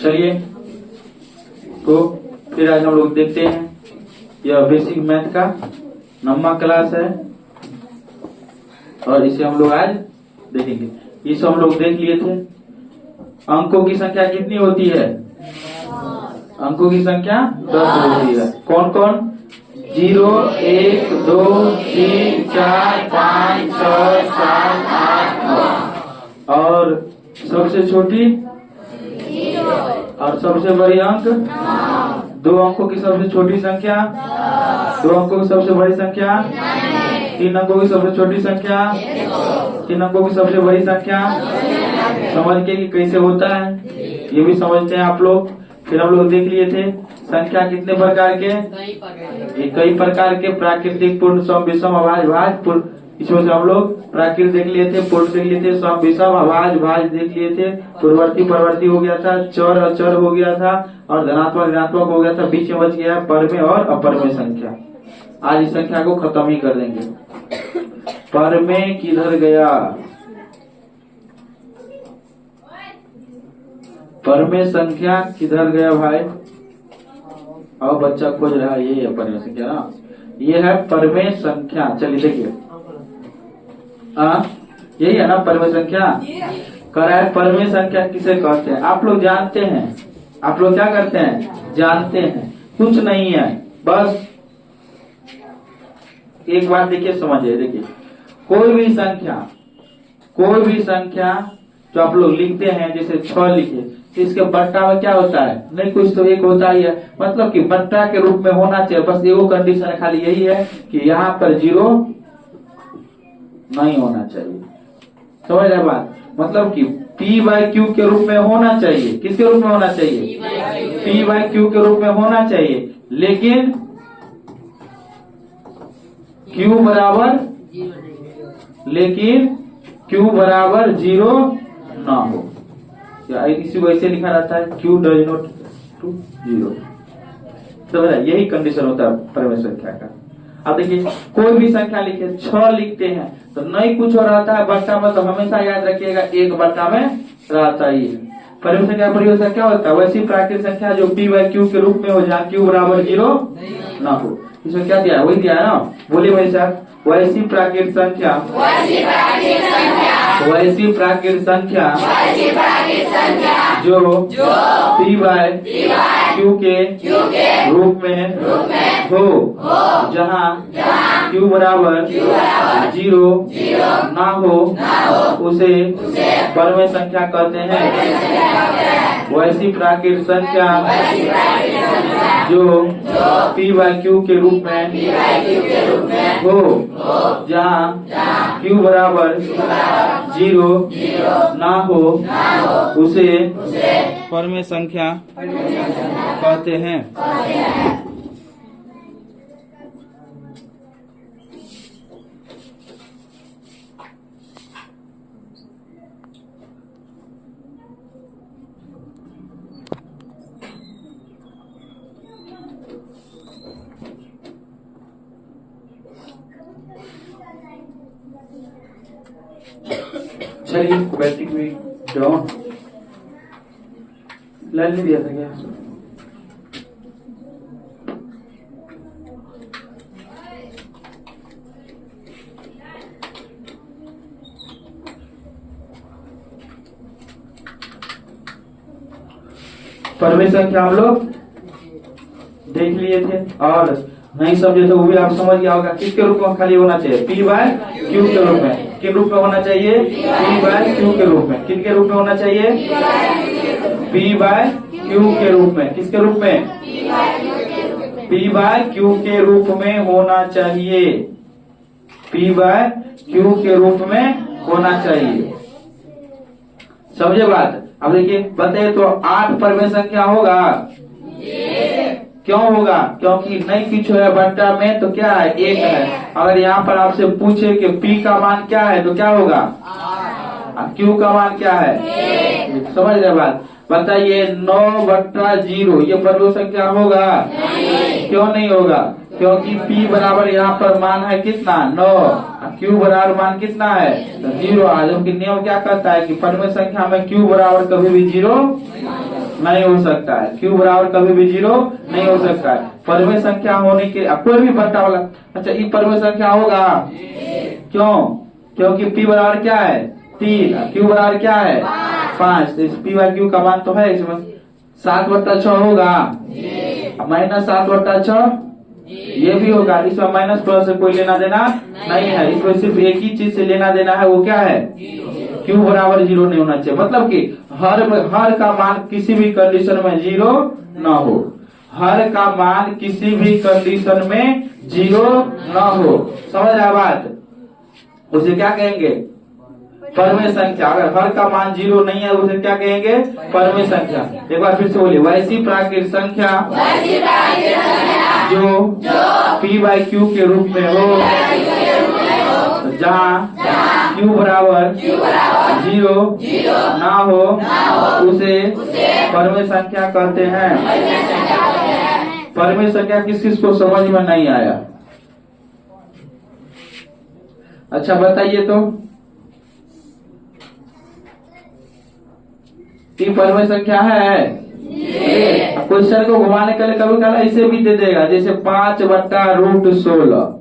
चलिए तो फिर आज हम लोग देखते हैं, यह बेसिक मैथ का 9वां क्लास है और इसे हम लोग आज देखेंगे। इसे हम लोग देख लिए थे। अंकों की संख्या कितनी होती है? अंकों की संख्या 10 होती है। कौन कौन? 0, 1, 2, 3, 4, 5, 6, 7, 8, 9 और सबसे छोटी और सबसे बड़ी अंक 2 अंकों की सबसे छोटी संख्या, 2 अंकों की सबसे बड़ी संख्या, 3 अंकों की सबसे छोटी संख्या, 3 अंकों की सबसे बड़ी संख्या। समझ के कि कैसे होता है ये भी समझते हैं आप लोग। फिर हम लोग देख लिए थे संख्या कितने प्रकार के? कई प्रकार के, प्राकृतिक, पूर्ण, सम, विषम, अभाज्य, भाज्य, पूर्ण। इसमें से हम लोग प्राकृत देख लिए थे, पूर्ण देख लिए थे, सम, विषम, अभाज्य, भाज्य देख लिए थे, पूर्ववर्ती परवर्ती हो गया था, चर अचर हो गया था और धनात्मक ऋणात्मक हो गया था। बीच में बच गया है परमेय और अपरमेय संख्या। आज इस संख्या को खत्म ही कर देंगे। परमेय किधर गया? परमेय संख्या किधर गया भाई? और बच्चा खोज रहा है, ये है परमेय संख्या ना, ये है परमेय संख्या। चलिए देखिए, यही है ना परमेय संख्या। कह रहा है परमेय संख्या किसे कहते हैं? आप लोग जानते हैं, आप लोग क्या करते हैं? जानते हैं। कुछ नहीं है, बस एक बात देखिए, समझिए। देखिए कोई भी संख्या जो आप लोग लिखते हैं, जैसे 6 लिखे, इसके बट्टा में क्या होता है? नहीं कुछ तो एक होता ही है, मतलब कि बट्टा के रूप में होना चाहिए। बस एगो कंडीशन खाली यही है कि यहाँ पर 0 नहीं होना चाहिए। समझ रहे बात? मतलब कि P/Q के रूप में होना चाहिए। किसके रूप में होना चाहिए? P/Q के रूप में होना चाहिए, लेकिन Q बराबर 0 ना हो। या इसी को ऐसे लिखा रहता है, Q डज नॉट टू 0। समझ रहे? यही कंडीशन होता है परमेय संख्या का। अब देखिए कोई भी संख्या लिखे, 6 लिखते हैं तो नहीं कुछ हो रहता है बट्टा में, तो हमेशा याद रखिएगा 1 बट्टा में रहता ही है। परमेय संख्या परिभाषा क्या होता है? वैसी प्राकृतिक संख्या जो P/Q के रूप में हो, जहाँ Q बराबर 0 ना हो। इसमें क्या दिया है? वही दिया है ना, बोलिए मेरे साथ। वैसी प्राकृतिक संख्या जो P/Q के रूप में हो, जहाँ Q बराबर 0 ना हो, उसे परमेय संख्या कहते हैं। वैसी प्राकृतिक संख्या जो P/Q के रूप में हो, जहाँ Q बराबर 0 ना हो, उसे परमेय संख्या कहते हैं। चलिए बैटरी भी डाउन, लाइन नहीं दिया था क्या? परमेय संख्या हम लोग देख लिए थे, और नहीं समझे तो वो भी आप समझ गया होगा। किसके रूप में खाली होना चाहिए? P/Q के रूप में। किन रूप में होना चाहिए? P/Q के रूप में। किन के रूप में होना चाहिए? P/Q के रूप में। किसके रूप में? P/Q के रूप में होना चाहिए। P/Q के रूप में होना चाहिए। समझे बात? अब देखिए बताइए तो 8 परमेय संख्या होगा? क्यों होगा? क्योंकि नहीं कुछ है बट्टा में, तो क्या है? 1 है। अगर यहाँ पर आपसे पूछे कि P का मान क्या है तो क्या होगा? Q का मान क्या है? समझ रहे बात? बताइए 9/0 ये परमेय संख्या होगा? क्यों नहीं होगा? क्योंकि P बराबर यहाँ पर मान है कितना 9, Q बराबर मान कितना है तो 0। जबकि नियम क्या कहता है कि परमेय संख्या में Q बराबर कभी भी 0 नहीं हो सकता है, Q बराबर कभी भी 0 नहीं हो सकता है। परमेय संख्या होने के कोई भी बट्टा वाला, अच्छा ये परमेय संख्या होगा क्यों? क्योंकि P बराबर क्या है 3, Q बराबर क्या है 5, तो इस P बाई Q का मान तो है इसमें 7/6 होगा, -7/6 ये भी होगा। इसमें माइनस प्लस से कोई लेना देना नहीं है, इसमें सिर्फ एक ही चीज से लेना देना है, वो क्या है Q बराबर 0 नहीं होना चाहिए। मतलब कि हर का मान किसी भी कंडीशन में 0 न हो, हर का मान किसी भी कंडीशन में 0 न हो, समझ रहा बात? उसे क्या कहेंगे परमेय संख्या। अगर हर का मान 0 नहीं है उसे क्या कहेंगे परमेय संख्या। एक बार फिर से बोलिए, वैसी प्राकृत संख्या जो P बाई Q के रूप में हो, जहाँ Q बराबर 0 ना हो उसे परमेय संख्या कहते हैं। परमेय संख्या किस किस को समझ में नहीं आया? अच्छा बताइए तो, परमेय संख्या है। क्वेश्चन को घुमाने के लिए कभी कभी इसे भी दे देगा, जैसे 5/√16।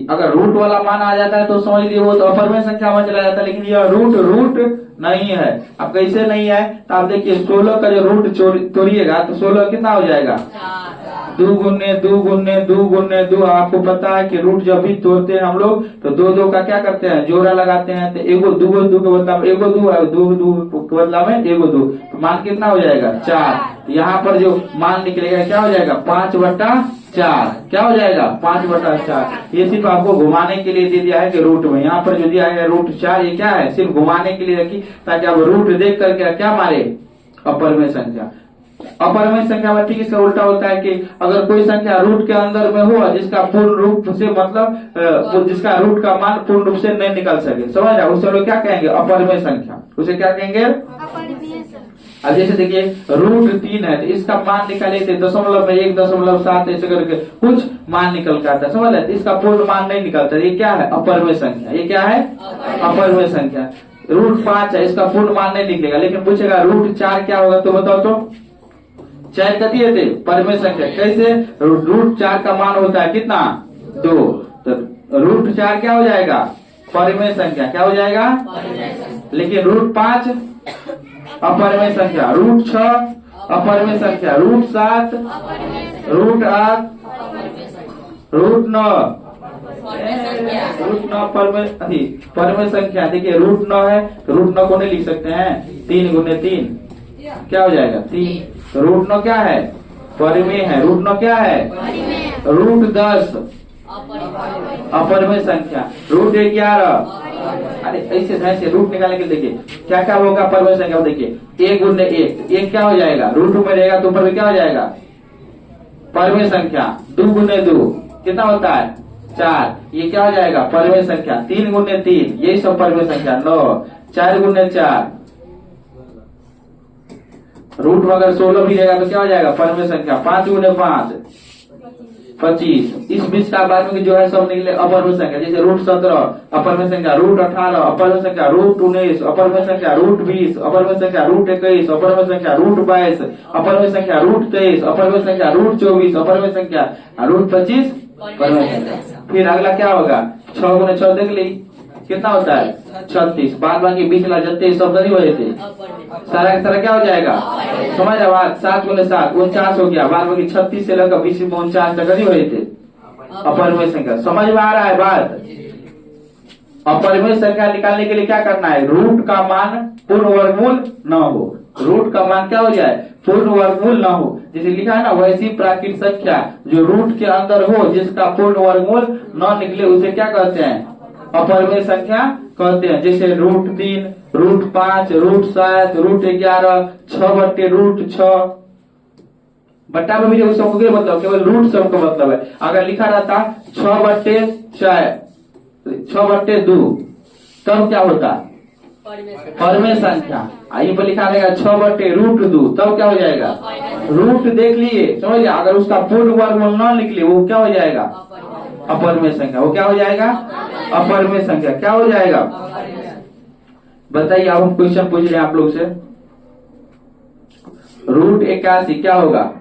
अगर रूट वाला मान आ जाता है तो समझ लीजिए वो तो अपरमेय संख्या में चला जाता है, लेकिन यह रूट नहीं है। अब कैसे नहीं है तो आप देखिए 16 का जो रूट तोड़िएगा तो 16 कितना हो जाएगा 2 गुने 2 गुने 2 गुने 2। आपको पता है कि रूट जब भी तोड़ते हैं हम लोग तो 2 का क्या करते हैं जोड़ा लगाते हैं, तो एगो 2 के बदला में एगो 2 है, 2 के बदला में एगो 2, तो मान कितना हो जाएगा 4। यहाँ पर जो मान निकलेगा क्या हो जाएगा 5/4, क्या हो जाएगा 5/4। ये सिर्फ आपको घुमाने के लिए दे दिया है कि रूट में, यहाँ पर जो दिया है √4, ये क्या है सिर्फ घुमाने के लिए रखी ताकि आप रूट देख करके क्या मारे अपरमेय संख्या। अपरमेय संख्या में ठीक इसका उल्टा होता है कि अगर कोई संख्या रूट के अंदर में हो जिसका पूर्ण रूप से मतलब जिसका रूट का मान पूर्ण रूप से नहीं निकल सके, समझ रहे, उसे लोग क्या कहेंगे अपरमेय संख्या, उसे क्या कहेंगे। अब जैसे देखिए √3 है तो इसका मान निकाले थे 1.7 ऐसे करके कुछ मान निकल के आता है, समझ रहे, इसका पूर्ण मान नहीं निकलता, ये क्या है अपरमेय संख्या। ये क्या है अपरमेय संख्या। √5 है, इसका पूर्ण मान नहीं निकलेगा, लेकिन पूछेगा √4 क्या होगा तो बताओ तो 4 का दिए थे परमेय संख्या। कैसे √4 का मान होता है कितना 2, तो √4 क्या हो जाएगा परमेय संख्या, क्या हो जाएगा। लेकिन √5 अपरमेय संख्या, √6 अपरमेय संख्या, √7 √8 √9 परमेय संख्या। देखिए √9 है तो √9 को नहीं लिख सकते हैं, 3 गुने 3 क्या हो जाएगा 3, तो √9 क्या है परमेय है। √9 क्या है √10 अपरमेय संख्या, √11। अरे ऐसे ऐसे रूट निकालने के देखिए क्या क्या होगा परमेय संख्या। देखिए 1 गुने 1 क्या हो जाएगा रूट में रहेगा तो ऊपर में क्या हो जाएगा परमेय संख्या। 2 गुने 2 कितना होता है 4, ये क्या हो जाएगा परमेय संख्या। 3 गुने 3 यही सब परमेय संख्या 9। 4 गुने 4 रूट में अगर 16 भी रहेगा तो क्या हो जाएगा परमेय संख्या। 5 गुने 5 25। इस बीच का बाद में जो है सब निकले अपरमेय संख्या, जैसे √17 अपरमेय संख्या, √18 अपरमेय संख्या, √19 अपरमेय संख्या, √20 अपरमेय संख्या, √21 अपरमेय संख्या, √22 अपरमेय संख्या, √23 अपरमेय संख्या, √24 अपरमेय संख्या, √25 परमेय संख्या। फिर अगला क्या होगा 6 गुने 6 देख ली कितना होता है 36। बाद बाकी बीच ला जते शब्द नहीं हुए थे सारा का सारा क्या हो जाएगा समझ रहे बात। 7 गुने 7 49 हो गया। बाद बाकी 36 से लेकर 20 में 49 तक नहीं हुए थे अपरमेय संख्या। समझ में आ रहा है बात। अपरमेय संख्या निकालने के लिए क्या करना है रूट का मान पूर्ण वर्गमूल न हो। रूट का मान क्या हो जाए पूर्ण वर्गमूल न हो। जैसे लिखा है ना वैसी प्राकृत संख्या जो रूट के अंदर हो जिसका पूर्ण वर्गमूल न निकले उसे क्या कहते हैं अपरमेय संख्या कहते हैं। जैसे √3 √5 √7 √11 6/√6 बट्टा में भी उसको मतलब केवल रूट सब का मतलब है। अगर लिखा रहता 6/2 तब क्या होता परमेय संख्या। यहीं पर लिखा रहेगा 6/√2 तब क्या हो जाएगा रूट देख लिए, समझ लिया। अगर उसका पूर्ण वर्गमूल न निकले वो क्या हो जाएगा? अपरिमेय संख्या। वो क्या हो जाएगा? अपरिमेय संख्या। क्या हो जाएगा? बताइए। अब हम क्वेश्चन पूछ रहे हैं आप लोग से, रूट 81 क्या होगा?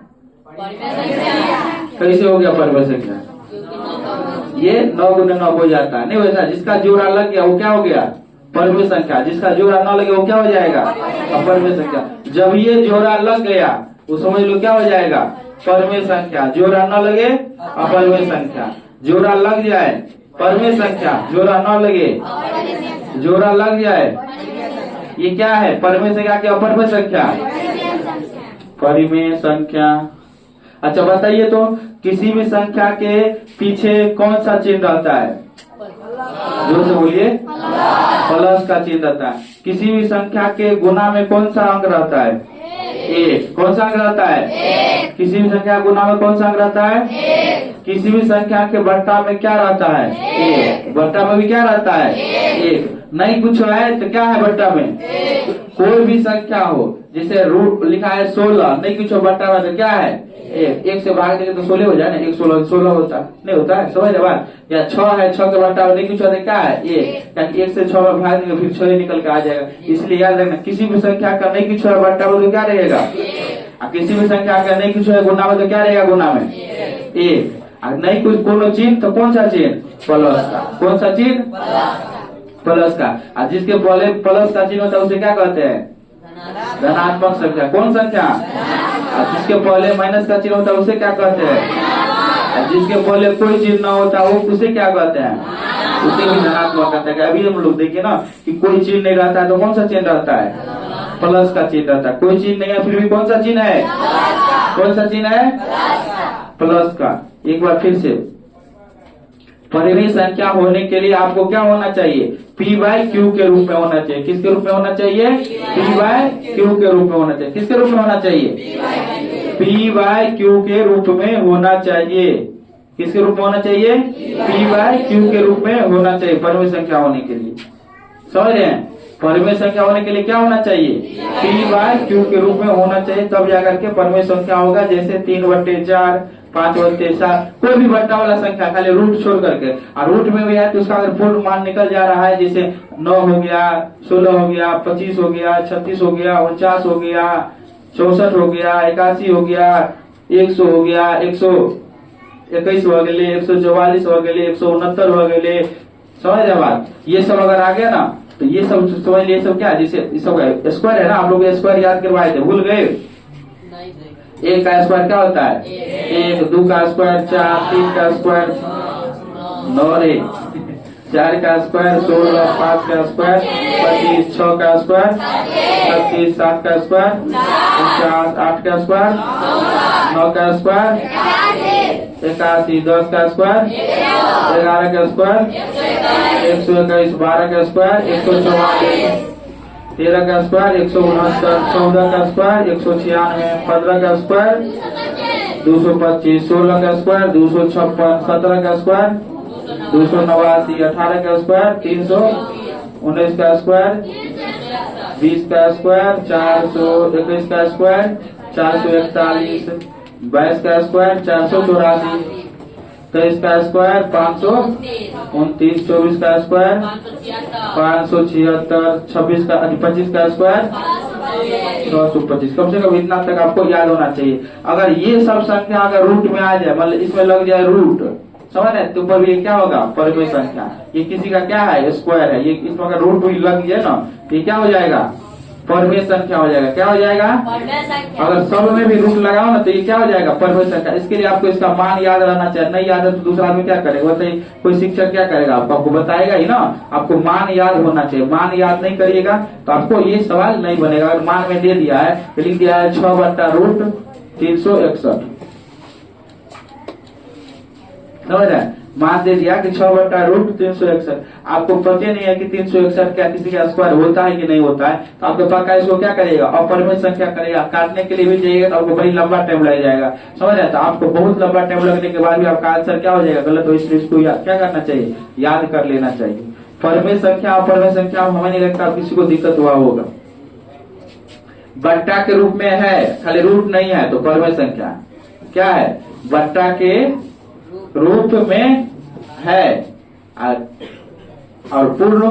कैसे हो गया परिमेय संख्या? ये 9 गुना 9 हो जाता है, नहीं वैसा। जिसका जोड़ा लग गया वो क्या हो गया? परिमेय संख्या। जिसका जोड़ा न लगे वो क्या हो जाएगा? अपरिमेय संख्या। जब ये जोड़ा लग गया वो समझ लो क्या हो जाएगा? परिमेय संख्या। जोड़ा न लगे अपरिमेय संख्या। जोड़ा लग जाए परिमेय संख्या, जोड़ा न लगे, जोड़ा लग जाए, ये क्या है? परिमेय संख्या क्या अपरिमेय संख्या? परिमेय संख्या। अच्छा बताइए तो, किसी भी संख्या के पीछे कौन सा चिन्ह रहता है? जोर से बोलिए। प्लस का चिन्ह रहता है। किसी भी संख्या के गुना में कौन सा अंक रहता है? एक। कौन सा अंक रहता है? किसी भी संख्या के गुना में कौन सा अंक रहता है? किसी भी संख्या के बट्टा में क्या रहता है? एक। बट्टा में भी क्या रहता है? एक। नहीं कुछ है तो क्या है बट्टा में? कोई भी संख्या हो, जैसे रूट लिखा है 16, नहीं कुछ बट्टा में तो क्या है? एक। एक से भाग देंगे तो 16 हो जाए ना। 1 16 16 होता नहीं होता है, समझ रहे बात? या 6 है, 6 के बट्टा में नहीं कुछ होता क्या है? एक। यानी 1 से 6 में भाग देंगे फिर 6 निकल के आ जाएगा। इसलिए याद रखना, किसी भी संख्या का नहीं कुछ है बट्टा में तो क्या रहेगा? किसी भी संख्या का नहीं कुछ है गुना में तो क्या रहेगा? गुना में एक। नहीं कुछ कोनो चिन्ह तो कौन सा चिन्ह? प्लस का। कौन सा चिन्ह? प्लस का। और जिसके पहले प्लस का चिन्ह होता है उसे क्या कहते हैं? धनात्मक संख्या। कौन संख्या? और जिसके पहले माइनस का चिन्ह होता है उसे क्या कहते हैं? और जिसके पहले कोई चिन्ह न होता वो उसे क्या कहते हैं? उसे भी धनात्मक कहते हैं। अभी हम लोग देखिए ना कि कोई चिन्ह नहीं रहता है तो कौन सा चिन्ह रहता है? प्लस का चिन्ह रहता है। कोई चिन्ह नहीं है फिर भी कौन सा चिन्ह है? कौन सा चिन्ह है? प्लस का। एक बार फिर से, परिमेय संख्या होने के लिए आपको क्या होना चाहिए? P बाय Q के रूप में होना चाहिए। किसके रूप में होना चाहिए? P बाय Q के रूप में होना चाहिए। किसके रूप में होना चाहिए? P बाय Q के रूप में होना चाहिए। किसके रूप में होना चाहिए? P बाय Q के रूप में होना चाहिए परिमेय संख्या होने के लिए। समझ रहे हैं? परिमेय संख्या होने के लिए क्या होना चाहिए? P बाय Q के रूप में होना चाहिए, तब जाकर के परिमेय संख्या होगा। जैसे 3/4, 5/7, कोई भी बट्टा वाला संख्या खाली रूट छोड़ करके। और रूट में भी है तो उसका अगर पूर्ण मान निकल जा रहा है, जैसे 9 हो गया, 16 हो गया, 25 हो गया, 36 हो गया, 49 हो गया, 64 हो गया, 81 हो गया, 100 हो गया, 121 हो गए, 144 हो गए, 169 हो गए। समझ रहे बात? ये सब अगर आ गया ना तो ये सब समझ लिए। सब क्या? जैसे सब स्क्वायर है ना, आप लोग स्क्वायर याद करवाए थे, भूल गए? 1 का स्क्वायर क्या होता है? 1, 2 का स्क्वायर 4, 3 का स्क्वायर 9, 4 का स्क्वायर 16, 5 का स्क्वायर 25, 6 का स्क्वायर 36, 7 का स्क्वायर 49, 8 का स्क्वायर 9 का स्क्वायर 81, 10 का स्क्वायर 11 का स्क्वायर 121, 12 का स्क्वायर 144, 13 का स्क्वायर 169, 14 का स्क्वायर 196, 15 का स्क्वायर 225, 16 का स्क्वायर 256, 17 का स्क्वायर 289, 18 का स्क्वायर 319 का स्क्वायर 20 का स्क्वायर 421 का स्क्वायर 441, 22 का स्क्वायर 484, 23 का स्क्वायर 529, 24 का स्क्वायर 576, 26 का 25 का स्क्वायर 925। कम से कम इतना तक आपको याद होना चाहिए। अगर ये सब संख्या अगर रूट में आ जाए, मतलब इसमें लग जाए रूट, समझ रहे? तो ऊपर ये क्या होगा? परिमेय संख्या। ये किसी का क्या है? स्क्वायर है। ये इसमें अगर रूट भी लग जाए ना तो ये क्या हो जाएगा? परिमेय संख्या हो जाएगा। क्या हो जाएगा? अगर सब में भी रूट लगाओ ना तो ये क्या हो जाएगा? परिमेय संख्या। इसके लिए आपको इसका मान याद रहना चाहिए। नहीं याद है तो दूसरा आदमी क्या करेगा? बताइए, कोई शिक्षक क्या करेगा? आपको बताएगा ही ना। आपको मान याद होना चाहिए। मान याद नहीं करिएगा तो आपको ये सवाल नहीं बनेगा। अगर मान में दे दिया है तो लिख दिया है 6/√361, समझ रहे हैं? मान दे दिया कि 6/√361। आपको पता नहीं है कि 361 क्या किसी का स्क्वायर होता है कि नहीं होता है, तो आपको पक्का इसको क्या करेगा? अपरिमेय संख्या करेगा। काटने के लिए भी जाइएगा तो आपको बड़ी लंबा टाइम लग जाएगा। समझ रहे हैं? तो आपको बहुत लंबा टाइम लगने के बाद भी आपका आंसर क्या हो जाएगा? गलत हो। इसलिए इसको क्या करना चाहिए? याद कर लेना चाहिए। परिमेय संख्या अपरिमेय संख्या हमें नहीं लगता किसी को दिक्कत हुआ होगा। बट्टा के रूप में है, खाली रूट नहीं है तो परमेय संख्या क्या है? बट्टा के रूप में है और पूर्ण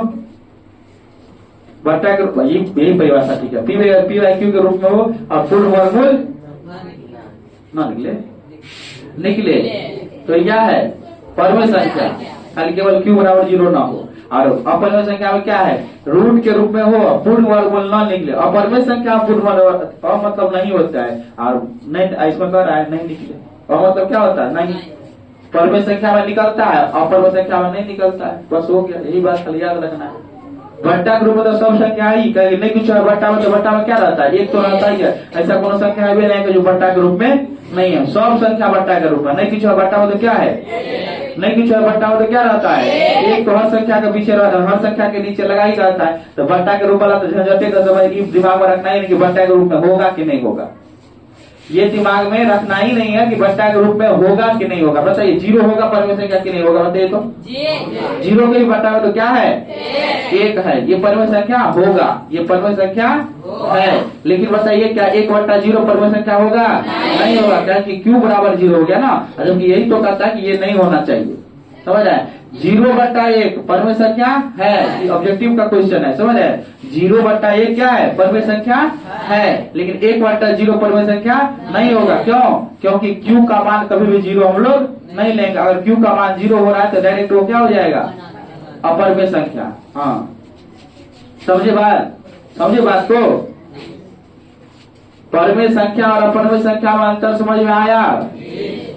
बट्टा के यही परिभाषा ठीक है। पी वाई क्यू के रूप में हो और पूर्ण वर्गमूल न निकले तो यह है परमेय संख्या, खाली केवल क्यू बराबर 0 ना हो। और अपरमेय संख्या में क्या है? रूट के रूप में हो, पूर्ण वर्गमूल न निकले। अपरमेय संख्या पूर्ण मतलब नहीं होता है और नहीं इसमें कह रहा है नहीं निकले मतलब क्या होता है? नहीं। परमेय संख्या में निकलता है, अपरमेय संख्या में नहीं निकलता है, बस हो गया। यही बात खाली याद रखना है। बट्टा के रूप में तो सब संख्या ही कहेगी, नहीं कुछ है बट्टा में, तो बट्टा में क्या रहता है? एक तो रहता ही है। ऐसा कोनो संख्या है भी नहीं जो बट्टा के रूप में नहीं है, सब संख्या बट्टा के रूप में। नहीं कुछ है बट्टा में तो क्या है? नहीं कुछ है बट्टा में तो क्या रहता है? एक तो हर संख्या के पीछे हर संख्या के नीचे लगा ही रहता है। तो बट्टा के रूप वाला तो झंझटे का समय दिमाग में रखना ही नहीं कि बट्टा के रूप में होगा कि नहीं होगा। ये दिमाग में रखना ही नहीं है कि बट्टा के रूप में होगा कि नहीं होगा। बताइए 0 होगा परमेय संख्या कि नहीं होगा? बताइए तो 0 के भी बट्टा में तो क्या है? 1 है। ये परमेय संख्या होगा, ये परमेय संख्या है। लेकिन बताइए क्या 1/0 परमेय संख्या होगा? नहीं होगा। क्या कि क्यू बराबर 0 हो गया ना, जबकि यही तो कहता है कि ये नहीं होना चाहिए। समझ आए? 0/1 परमेय संख्या है, ऑब्जेक्टिव का क्वेश्चन है। समझ आए? 0/1 क्या है? परमेय संख्या है। लेकिन 1/0 परमेय संख्या नहीं होगा। क्यों? क्योंकि Q का मान कभी भी 0 हम लोग नहीं लेंगे। अगर Q का मान 0 हो रहा है तो डायरेक्ट वो क्या हो जाएगा? अपरमेय संख्या। हाँ समझे बात को? परमेय संख्या और अपरमेय संख्या में अंतर समझ में आया?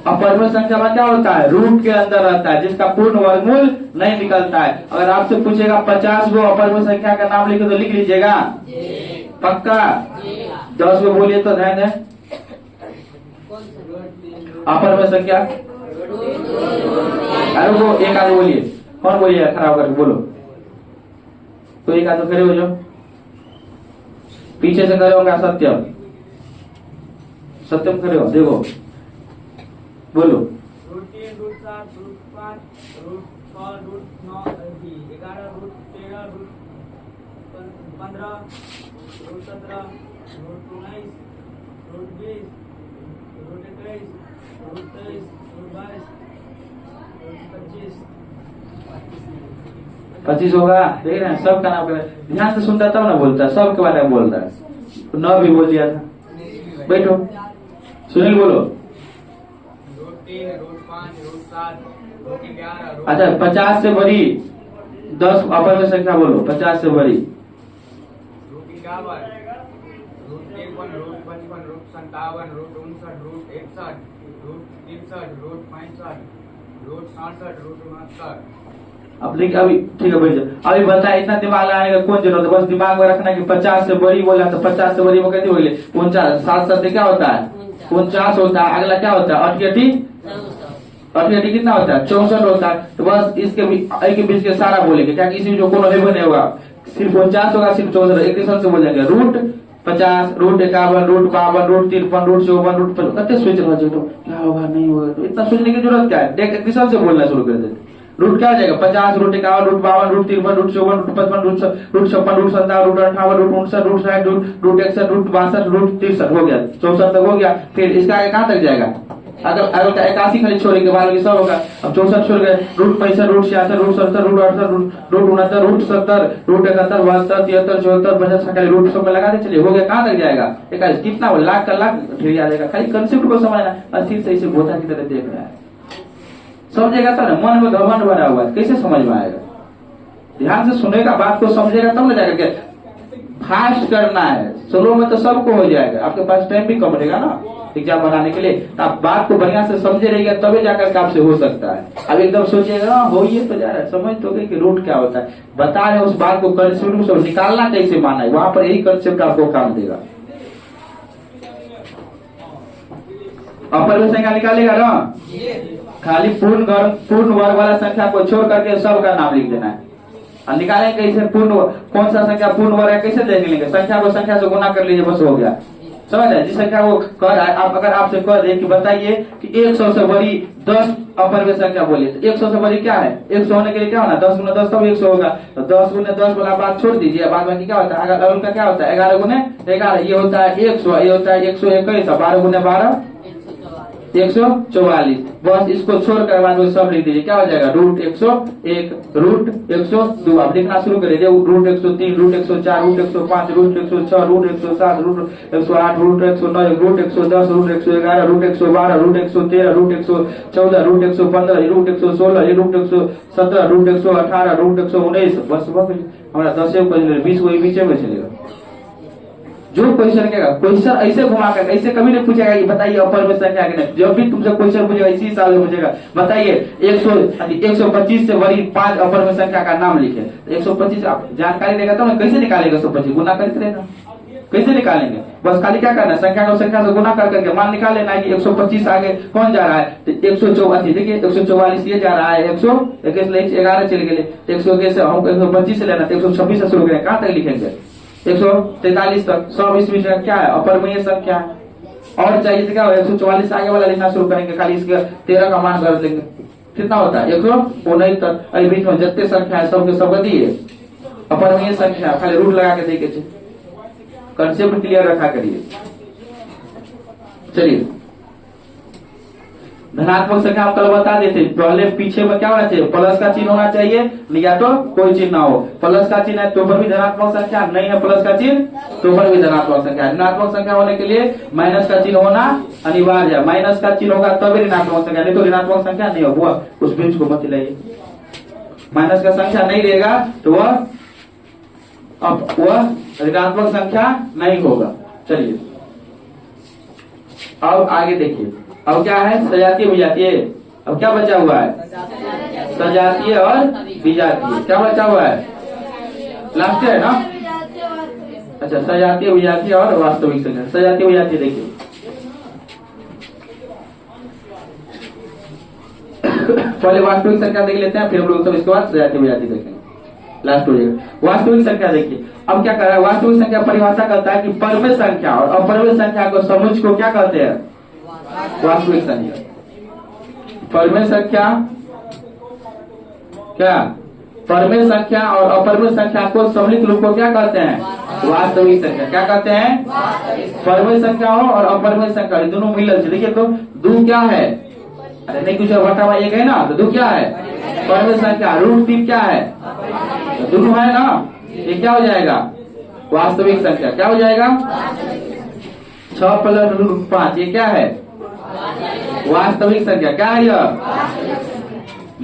अपरमेय संख्या में क्या होता है? रूट के अंदर रहता है, जिसका पूर्ण वर्गमूल नहीं निकलता है। अगर आपसे पूछेगा 50 गो अपरमेय संख्या का नाम लिखे तो लिख लीजिएगा? पक्का? 10 गो बोलिए तो ध्यान है। अपरमेय संख्या अरे वो एक आदमी बोलिए, कौन बोलिए खराब करके बोलो तो एक आदमी खड़े हो जाओ, पीछे से खड़े होगा सत्यम खड़े हो, देखो बोलो। Root 3, root 7, root 5, root 6, root 9, 11, root 13, root 15, root 17, root 19, root 20, root 21, root 23, root 22, root 25 होगा। देख रहे हैं सबका नाम कर, ध्यान से सुनता तब ना बोलता, सबके बारे में बोल रहा है। 9 भी बोल दिया था। बैठो सुनील बोलो। Root 3, root 5, root 7, root 11। अच्छा 50 से बड़ी 10 अपरमेय संख्या बोलो। 50 से बड़ी root 51, root 53, root 55, root 57, root 59, root 61, root 63, root 65, root 67, root 69। अब देखिए अभी ठीक है बैठ जाओ। अभी बताया इतना दिमाग लगाने का कौन जरूरत है? बस दिमाग में रखना कि 50 से बड़ी बोला तो 50 से बड़ी में कहती बोले 49, 7 7 क्या होता है? 49 होता है। अगला क्या होता है? 88 कितना होता है? 64 होता है। तो बस इसके बीच के सारा बोलेंगे, क्या किसी जो कोनो हेबन नहीं होगा, सिर्फ 49 होगा, सिर्फ 64। एक दूसरे से बोलेंगे root 50, root 51, root 52, root 53, root 54, root 55। कते सोच रहे हो क्या होगा नहीं होगा? तो इतना सोचने की जरूरत क्या है? एक दूसरे से बोलना शुरू कर देते। रूट क्या हो जाएगा? 50, root 51, root 52, root 53, root 54, root 55, root 56, root 57, root 58, root 59, root 60, root 61, root 62, root 63 हो गया। 64 तक हो गया। फिर इसका आगे कहाँ तक जाएगा? अगर 81 खाली छोड़ेंगे बाकी सब होगा। अब 64 छोड़ गए, root 65, root 66, root 67, root 68, root 69, root 70, root 71, 72, 73, 74, 75 खाली रूट सब में लगा दे। चलिए हो गया। कहाँ तक जाएगा? 21 कितना हो? लाख का लाख ढेर आ जाएगा। खाली कंसेप्ट को समझना, अस्थिर से इसे बोधा की तरह देख रहा है। समझेगा तो ना, मन में घमंड बना हुआ है, कैसे समझ में आएगा? ध्यान से सुनेगा, बात को समझेगा तब ना जाकर के। फास्ट करना है, स्लो में तो सबको हो जाएगा। आपके पास टाइम भी कम रहेगा ना एग्जाम बनाने के लिए, तो आप बात को बढ़िया से समझे रहिएगा तभी जाकर के आपसे हो सकता है। अब एकदम सोचिएगा हो ये तो जा रहा है, समझ तो गए कि रूट क्या होता है। बता रहे उस बात को कंसेप्ट को निकालना कैसे माना है, वहां पर यही कंसेप्ट आपको काम देगा। अपरमेय संख्या निकालेगा ना, खाली पूर्ण वर्ग वाला संख्या को छोड़ करके सबका नाम लिख देना है। और निकालेंगे कैसे? कौन सा संख्या पूर्ण वर्ग है कैसे देख लेंगे? संख्या को संख्या से गुना कर लीजिए, बस हो गया। समझ रहे? जिस संख्या को कह रहा है, आप अगर आपसे कह दे कि बताइए कि 100 से बड़ी 10 अपरिमेय संख्या बोलिए, तो 100 से बड़ी क्या है? 100 होने के लिए क्या होना? 10 गुना 10 तब 100 होगा। तो 10 गुना 10 वाला बात छोड़ दीजिए, बाद में क्या होता है? अगर उनका क्या होता है? 11 गुने 11, ये होता है 100, ये होता है 121, 12 गुने 12 144। बस इसको छोड़कर बाद में सब लिख दीजिए, क्या हो जाएगा? Root 101, root 102। आप लिखना शुरू कर दीजिए, root 103, root 104, root 105, root 106, root 107, root 108, root 109, root 110, root 111, root 112, root 113, root 114, root 115, root 116, root 117, root 118, root 119। बस हमारा 10 क्वेश्चन 20 वही बीच में चलेगा। जो क्वेश्चन कहेगा, क्वेश्चन ऐसे घुमा कर ऐसे कभी नहीं पूछेगा कि बताइए अपरिमेय संख्या के नहीं। जब भी तुमसे क्वेश्चन पूछेगा इसी हिसाब से पूछेगा, बताइए 125 से बड़ी 5 अपरिमेय संख्या का नाम लिखे। 125 आप जानकारी देगा तो कैसे निकालेगा? 125 गुना करते रहेगा, कैसे निकालेंगे? बस खाली क्या करना है? संख्या को संख्या से गुना कर करके मान निकाल लेना है कि 125 आगे कौन जा रहा है? 144, देखिए 144 ये जा रहा है, 121 11 चले गए, 121 से हमको 125 से लेना, 126 से शुरू करें, कहाँ तक लिखेंगे? 143 तक। सब इस विषय क्या है? अपरिमेय संख्या। और चाहिए तो क्या हो? 144 से आगे वाला लिखना शुरू करेंगे, खाली इसके 13 का मान कर देंगे, कितना होता है? 119 तक। अभी बीच में जितने संख्या है सबके सब दिए अपरिमेय संख्या, खाली रूट लगा के देखे। कंसेप्ट क्लियर रखा करिए। चलिए, धनात्मक संख्या हम कल बता देते, पहले पीछे में क्या होना चाहिए? प्लस का चिन्ह होना चाहिए, या तो कोई चिन्ह ना हो। प्लस का चिन्ह है तो पर भी धनात्मक संख्या, नहीं है प्लस का चिन्ह तो पर भी धनात्मक संख्या। ऋणात्मक संख्या होने के लिए माइनस का चिन्ह होना अनिवार्य है। माइनस का चिन्ह होगा तभी ऋणात्मक संख्या, नहीं तो ऋणात्मक संख्या नहीं होगा। उस बीच को मत लाइए, माइनस का संख्या नहीं रहेगा तो वह ऋणात्मक संख्या नहीं होगा। चलिए अब आगे देखिए, अब क्या है? सजातीय विजातीय। अब क्या बचा हुआ है? सजातीय और विजातीय। क्या बचा हुआ है? लास्ट है ना? अच्छा, सजातीय विजातीय और वास्तविक संख्या। सजातीय विजातीय देखिए, पहले वास्तविक संख्या देख लेते हैं, फिर हम लोग सब इसके बाद सजातीय विजातीय देखेंगे, लास्ट हो जाएगा। वास्तविक संख्या देखिए, अब क्या कर रहा है? वास्तविक संख्या परिभाषा करता है कि परिमेय संख्या और अपरिमेय संख्या को समुच्चय को क्या कहते हैं? वास्तविक संख्या। परिमेय संख्या क्या? परिमेय संख्या और अपरिमेय संख्या को सम्मिलित रूप को क्या कहते हैं? वास्तविक संख्या। क्या कहते हैं? परिमेय संख्या हो और अपरिमेय संख्या दोनों मिलल। देखिए तो दो क्या है? अरे नहीं कुछ बटा हुआ एक है ना, तो दो क्या है? परिमेय संख्या। रूट 3 क्या है? दोनों है ना, ये क्या हो जाएगा? वास्तविक संख्या। क्या हो जाएगा? 6 प्लस रूट 5 ये क्या है? वास्तविक संख्या। क्या है यह?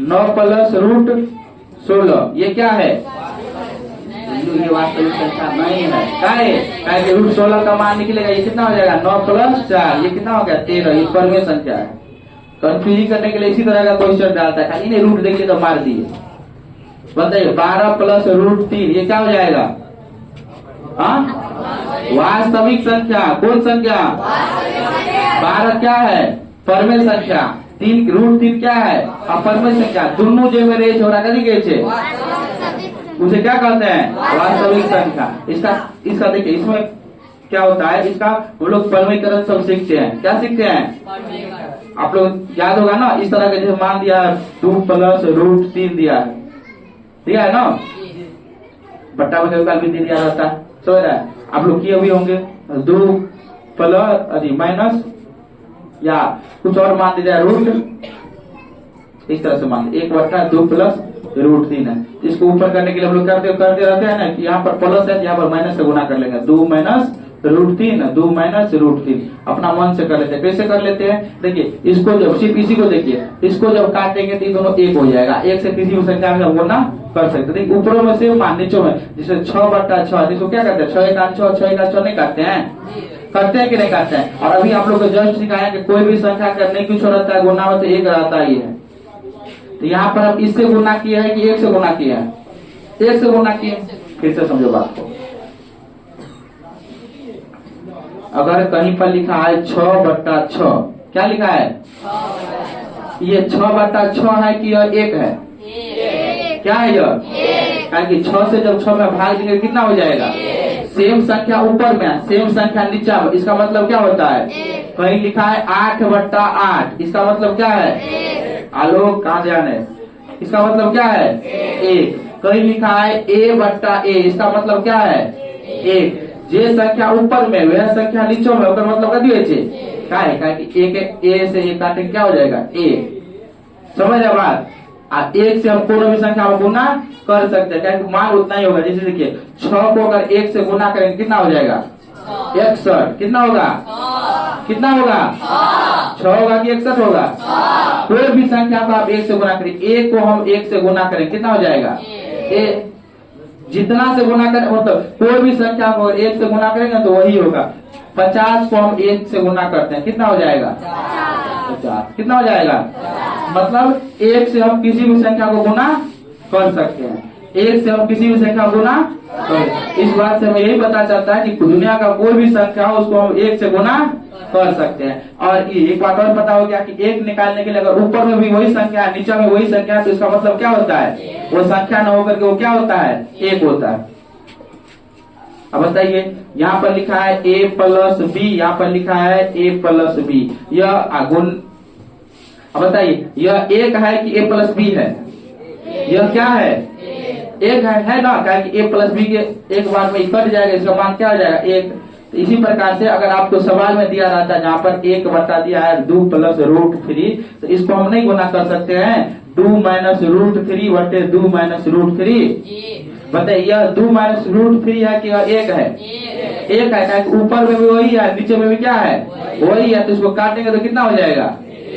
9 प्लस रूट 16 ये क्या है? ये वास्तविक संख्या नहीं है। क्या है? कि रूट 16 का मान निकलेगा, ये कितना हो जाएगा? 9 प्लस 4 ये कितना हो गया? 13। ये परिमेय संख्या है। कंफ्यूजन करने के लिए इसी तरह का क्वेश्चन डालता है, खाली नहीं रूट देखिए तो मार दिए। बताइए 12 प्लस रूट 3 ये क्या हो जाएगा? वास्तविक संख्या। कौन संख्या? 12 क्या है? परिमेय संख्या। 3 रूट 3 क्या है? अपरिमेय संख्या। दोनों जो मेरे हो रहा है उसे क्या कहते हैं? वास्तविक संख्या। इसका देखिए, इसमें क्या होता है? इसका हम लोग परिमेयकरण सब सीखते हैं। क्या सीखते हैं? आप लोग याद होगा ना, इस तरह के जैसे मान दिया 2 प्लस रूट 3 दिया है ना, बट्टा बचा भी दिया रहता है, समझ रहा है? आप लोग किए भी होंगे 2 प्लस माइनस या कुछ और मान दिया रूट, इस तरह से मान 1/2 प्लस रूट 3 है। इसको ऊपर करने के लिए हम लोग करते रहते हैं ना कि यहाँ पर प्लस है, यहाँ पर माइनस से गुना कर लेंगे। 2 माइनस रूट 3, 2 माइनस रूट 3 अपना मन से कर लेते हैं। कैसे कर लेते हैं? देखिए इसको जब सिर्फ इसी को देखिए, इसको जब काटेंगे तो ये दोनों एक हो जाएगा। एक से किसी भी संख्या में गुना कर सकते। देखिए ऊपरों में से मान, नीचों में जैसे 6/6 इसको क्या करते हैं? 6 1 6 6 1 6 नहीं काटते हैं? करते हैं कि नहीं करते हैं? और अभी आप लोग को जस्ट सिखाया कि कोई भी संख्या करने की जरूरत है, गुना में तो एक रहता ही है। तो यहाँ पर हम इससे गुना किया है कि एक से गुना किया है? एक से गुना किया। फिर से समझो बात को। अगर कहीं पर लिखा है 6/6, क्या लिखा है? ये 6/6 है कि यह 1 है? क्या है यह? कारण कि 6 से जब 6 में भाग देंगे कितना हो जाएगा? सेम संख्या ऊपर में है, सेम संख्या नीचे में, इसका मतलब क्या होता है? कहीं लिखा है 8/8, इसका मतलब क्या है? आलोक कहाँ ध्यान है? इसका मतलब क्या है? 1। कहीं लिखा है A/A, इसका मतलब क्या है? 1। जे संख्या ऊपर में वह संख्या नीचे में, उसका मतलब क्या दिए छे? क्या है कि एक ए से एक काटे क्या हो जाएगा? 1। समझ रहे बात? 1 से हम कोनो भी संख्या को गुना कर सकते हैं, क्या मान उतना ही होगा। जैसे देखिए 6 को अगर 1 से गुना करेंगे कितना हो जाएगा? 61। कितना होगा? कितना होगा? 6 होगा कि 61 होगा? कोई भी संख्या को आप 1 से गुना करें, 1 को हम 1 से गुना करें कितना हो जाएगा? जितना से गुना करें, मतलब कोई भी संख्या को 1 से गुना करेंगे तो वही होगा। 50 को हम 1 से गुना करते हैं कितना हो जाएगा? 50। कितना हो जाएगा? मतलब 1 से हम किसी भी संख्या को गुना कर सकते हैं, 1 से हम किसी भी संख्या को गुना कर। इस बात से हमें यही पता चलता है कि दुनिया का कोई भी संख्या हो उसको हम 1 से गुना कर सकते हैं। और एक बात और पता हो गया कि 1 निकालने के लिए अगर ऊपर में भी वही संख्या है, नीचे में वही संख्या है, तो इसका मतलब क्या होता है? वो संख्या न होकर के वो क्या होता है? 1 होता है। अब बताइए, यहाँ पर लिखा है A+B, यहाँ पर लिखा है A+B, यह गुण। अब बताइए, यह 1 है कि A+B है? यह क्या है? 1 है ना, क्या कि A+B के एक बार में कट जाएगा, इसका मान क्या हो जाएगा? 1। तो इसी प्रकार से अगर आपको सवाल में दिया रहता है जहाँ पर 1 बता दिया है 2 + √3, तो इसको हम नहीं गुना कर सकते हैं 2 - √3 बटे 2 - √3। बताइए, यह 2 - √3 है कि 1 है? 1 है, ऊपर में भी वही है, नीचे में भी क्या है? वही है। तो इसको काटेंगे तो कितना हो जाएगा?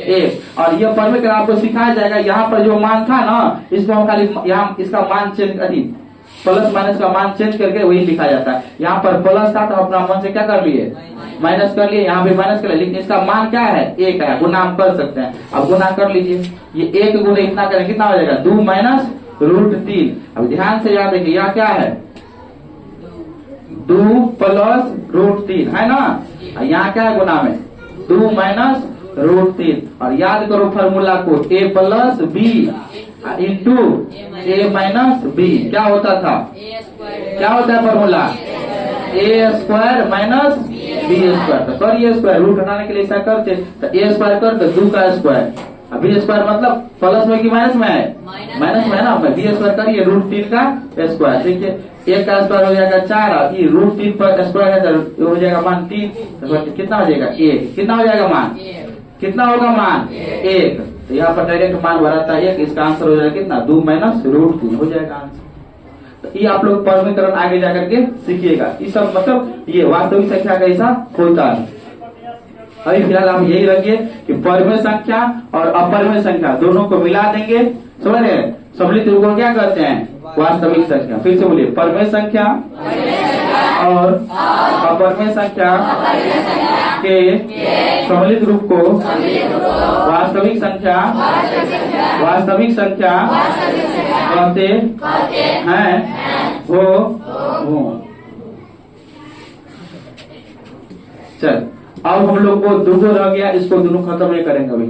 1। और यह पढ़ने के आपको सिखाया जाएगा, यहाँ पर जो मान था ना, इसको हम खाली यहाँ इसका मान चेंज करिए, प्लस माइनस का मान चेंज करके वही लिखा जाता है। यहाँ पर प्लस था तो अपना मन से क्या कर लिए? माइनस कर लिए, यहाँ भी माइनस कर लिए, लेकिन इसका मान क्या है? 1 है। गुना हम कर सकते हैं, अब गुना कर लीजिए। ये 1 गुना इतना करें कितना हो जाएगा? 2 - √3। अब ध्यान से याद है कि यह क्या है? 2 + √3 है ना। यहाँ क्या है गुना में? 2 - √3। और याद करो फॉर्मूला को, A+B इंटू A-B क्या होता था? क्या होता है फॉर्मूला? A² - B²। तो करिए स्क्वायर, रूट हटाने के लिए ऐसा करते, तो A² कर तो 2 का स्क्वायर, B² मतलब प्लस में कि माइनस में है? माइनस में है ना। B² करिए √3 का स्क्वायर। देखिए 1 का स्क्वायर हो जाएगा 4, और ये √3 पर स्क्वायर है तो हो जाएगा मान 3। तो कितना हो जाएगा? 1। कितना हो जाएगा मान? कितना होगा मान? 1। तो यहाँ पर डायरेक्ट मान भरा था 1, इसका आंसर हो जाएगा कितना? 2 - √3 हो जाएगा आंसर। तो ये आप लोग परमीकरण आगे जाकर के सीखिएगा। ये सब मतलब ये वास्तविक संख्या का ऐसा होता है। अभी फिलहाल आप यही रखिए कि परमेय संख्या और अपरमेय संख्या दोनों को मिला देंगे, समझ रहे हैं? सम्मिलित रूप को क्या कहते हैं? वास्तविक संख्या। फिर से बोलिए, परमेय संख्या और अपरमेय संख्या के सम्मिलित रूप को वास्तविक संख्या कहते हैं हो। चल, अब हम लोग को दो रह गया, इसको दोनों खत्म नहीं करेंगे अभी।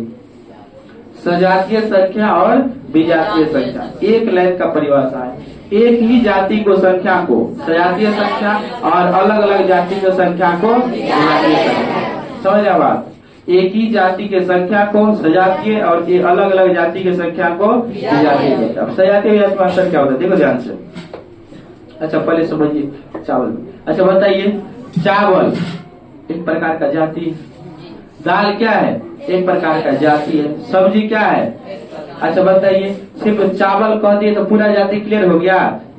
सजातीय संख्या और विजातीय संख्या एक लाइन का परिभाषा है। एक ही जाति को संख्या को सजातीय संख्या और अलग अलग जाति की संख्या को विजातीय संख्या। समझ रहे बात? एक ही जाति के संख्या को सजातीय और अलग अलग जाति की संख्या को विजातीय संख्या। सजातीय का अंतर क्या होता है देखो ध्यान से। अच्छा पहले समझिए चावल। अच्छा बताइए, चावल एक प्रकार का जाति, दाल क्या है? एक प्रकार का जाति है, सब्जी क्या है? अच्छा बताइए, सिर्फ चावल कह दिए तो पूरा जाति क्लियर हो गया?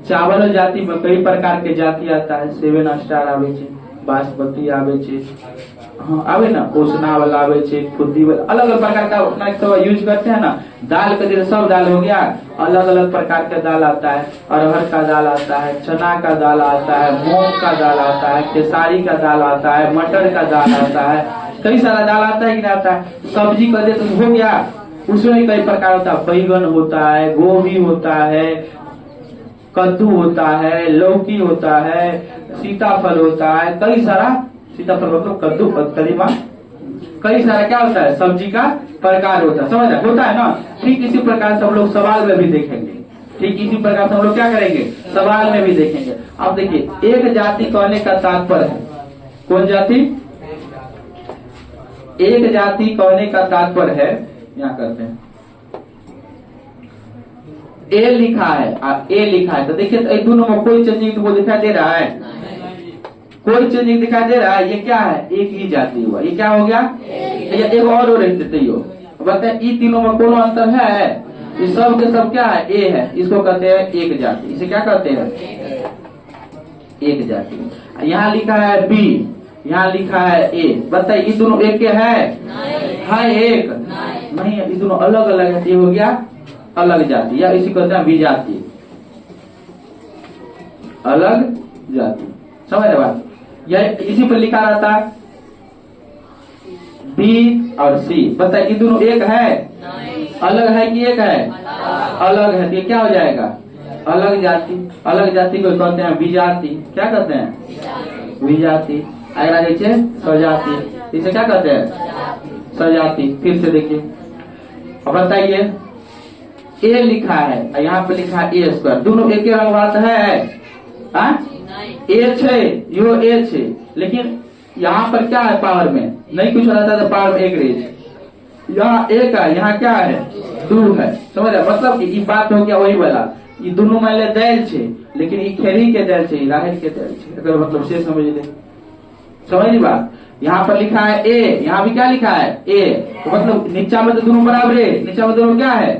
चावल जाति में कई प्रकार के जाति आता है, 7 स्टार आवे छे, बासमती आवे छे, हाँ आवे ना, पोषणा वाला आवे छे, खुदी वाला, अलग अलग प्रकार का अपना सब यूज करते हैं ना। दाल का दिन सब दाल हो गया, अलग अलग प्रकार का दाल आता है, अरहर का दाल आता है, चना का दाल आता है, मूंग का दाल आता है, खेसारी का दाल आता है, मटर का दाल आता है, कई सारा दाल आता है कि नहीं आता है। सब्जी कर दे तो हो गया, उसमें भी कई प्रकार होता है, बैगन होता है, गोभी होता है, कद्दू होता है, लौकी होता है, सीताफल होता है, कई सारा, सीताफल मतलब कद्दू कदीमा, कई सारा क्या होता है सब्जी का प्रकार होता है, समझ होता है ना। ठीक इसी प्रकार से हम लोग सवाल में भी देखेंगे, ठीक इसी प्रकार से हम लोग क्या करेंगे, सवाल में भी देखेंगे। अब देखिए, एक जाति कहने का तात्पर्य है, कौन जाति, एक जाति कहने का तात्पर्य है, यहाँ करते हैं ए लिखा है और ए लिखा है, तो देखिए तो इन दोनों में कोई चेंजिंग तुमको दिखाई दे रहा है, कोई चेंजिंग दिखाई दे रहा है, ये क्या है, एक ही जाति हुआ, ये क्या हो गया, ये एक और रहते हो। बताए इन तीनों में कोनो अंतर है, ये सब के सब क्या है, ए है, इसको कहते हैं एक जाति, इसे क्या कहते हैं, एक जाति। यहाँ लिखा है बी, यहाँ लिखा है ए, बताइए ये दोनों एक के है एक नहीं है, ये दोनों अलग अलग है, ये हो गया अलग जाति, या इसी कहते हैं विजाति, अलग जाति। समझ रहे बात, यह इसी पर लिखा रहता है बी और सी। बताइए ये दोनों एक है, अलग है कि एक है, अलग है, तो ये क्या हो जाएगा, अलग जाति। अलग जाति को कहते हैं विजाति, क्या कहते हैं, विजाति। अगर आगे सजाति, इसे क्या कहते हैं, सजाति। फिर से देखिए, अब बताइए ए लिखा है, यहाँ पे लिखा है ए स्क्वायर, दोनों एक ही रंग बात है, ए छे, यो ए छे, लेकिन यहाँ पर क्या है, पावर में नहीं कुछ रहता तो पावर में एक रेज, यहाँ एक है, यहाँ क्या है, दो है। समझ रहे, मतलब ये बात हो गया वही वाला, ये दोनों मान ले दैल छे, लेकिन ये खेरी के दैल छे, राहल के दैल छे, अगर मतलब से समझ ले, समझ ली बात। यहाँ पर लिखा है ए, यहाँ भी क्या लिखा है ए, तो मतलब नीचा में तो दोनों बराबर है, नीचा में दोनों क्या है,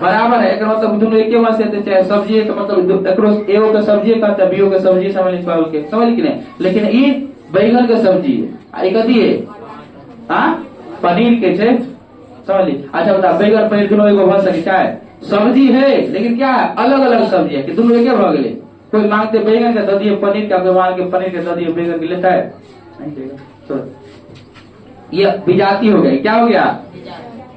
बराबर है, एक मतलब दोनों एक वहां से, चाहे सब्जी है तो मतलब ए का सब्जी कहता है, बी का सब्जी समझ ली, समझ ली कि नहीं। लेकिन ये बैगन के सब्जी है, कथी है, पनीर के छे, समझ ली। अच्छा बता, बैगन पनीर दोनों एगो भर सके, क्या है, सब्जी है, लेकिन क्या है, अलग अलग सब्जी है, कि दोनों एक भ गए। कोई मांगते बैगन के दे दिए पनीर का, कोई मांग के पनीर के दे दिए बैगन के, लेता है नहीं देगा। तो ये विजाति हो गई, क्या हो गया,